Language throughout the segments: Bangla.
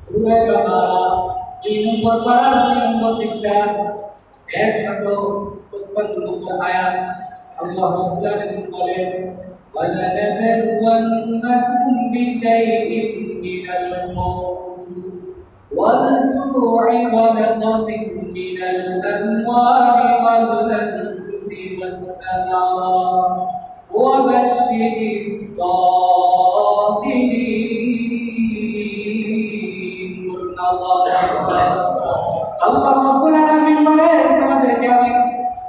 সূরা বাকারা 2 নম্বর পারা 2 নম্বর পৃষ্ঠা 155 নম্বর আয়াত আল্লাহ রাব্বুল আলামিন বলেন وَلَنَبْلُوَنَّكُمْ بِشَيْءٍ مِّنَ الْخَوْفِ وَالْجُوعِ وَنَقْصٍ مِّنَ الْأَمْوَالِ وَالْأَنفُسِ وَالثَّمَرَاتِ وَبَشِّرِ الصَّابِرِينَ আল্লাহ রাব্বুল আলামিন বলেন তোমাদেরকে আমি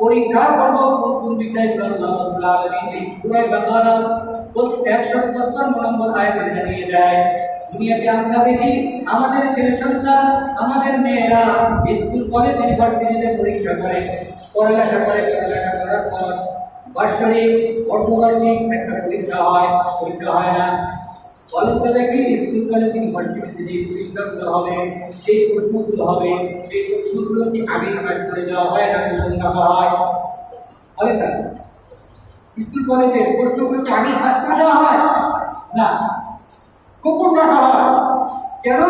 পরীক্ষা করব কোন বিষয়গুলো আল্লাহ রাব্বুল আলামিন এই সূরা বাকারা 155 নম্বর আয়াতে জানিয়ে দেয়। দুনিয়াতে আমরা দেখি আমাদের ছেলে সন্তান আমাদের মেয়েরা স্কুল কলেজ ইউনিভার্সিটিতে পরীক্ষা করে পড়ালেখা করার পর বার্ষিক অর্ধবার্ষিক একটা পরীক্ষা হয় না। বলতে দেখি স্কুল কলেজ ইউনিভার্সিটিতে যে পরীক্ষাগুলো হবে সেই প্রশ্নগুলো হবে সেই প্রশ্নগুলো কি আগে পাস করে দেওয়া হয় না গোপন রাখা হয়? বলে না স্কুল কলেজের প্রশ্নগুলো কি আগে পাস করে দেওয়া হয় না গোপন রাখা হয়? কেন?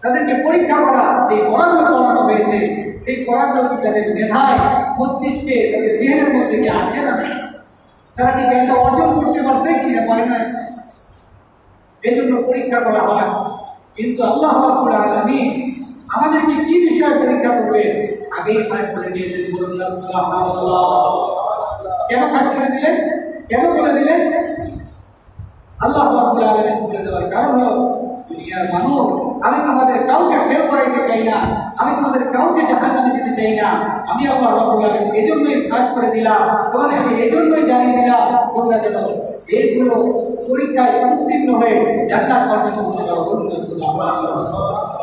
তাদেরকে পরীক্ষা করা যে পড়াগুলো পড়ানো হয়েছে সেই পড়াগুলো কি তাদের মেধায় মস্তিষ্কে তাদের জেহেনের মধ্যে কি আছে না? তারা কি জ্ঞানটা অর্জন করতে পারছে কি না পারে না? এই জন্য পরীক্ষা করা হয়। কিন্তু আল্লাহ রাব্বুল আলামিন আমাদেরকে কি বিষয়ে পরীক্ষা করবে আগেই পাস করে দিয়েছেন। বলুন সুবহানাল্লাহ। কেন পাস করে দিলেন? কেন বলে দিলেন? আল্লাহ রাব্বুল আলামিন বলে দেওয়ার কারণ হলো দুনিয়ার মানুষ আমি তোমাদের কাউকে ফেল করাইতে চাই না, আমি তোমাদের কাউকে জাহান্নামে দিতে চাই না। আমি আল্লাহ রাব্বুল আলামিন এজন্যই পাস করে দিলাম, তোমাদেরকে এজন্যই জানিয়ে দিলাম তোমরা যেন এইগুলো পরীক্ষায় উত্তীর্ণ হয়ে জান্নাত অর্জন করতে পারো। বলুন সুবহানাল্লাহ।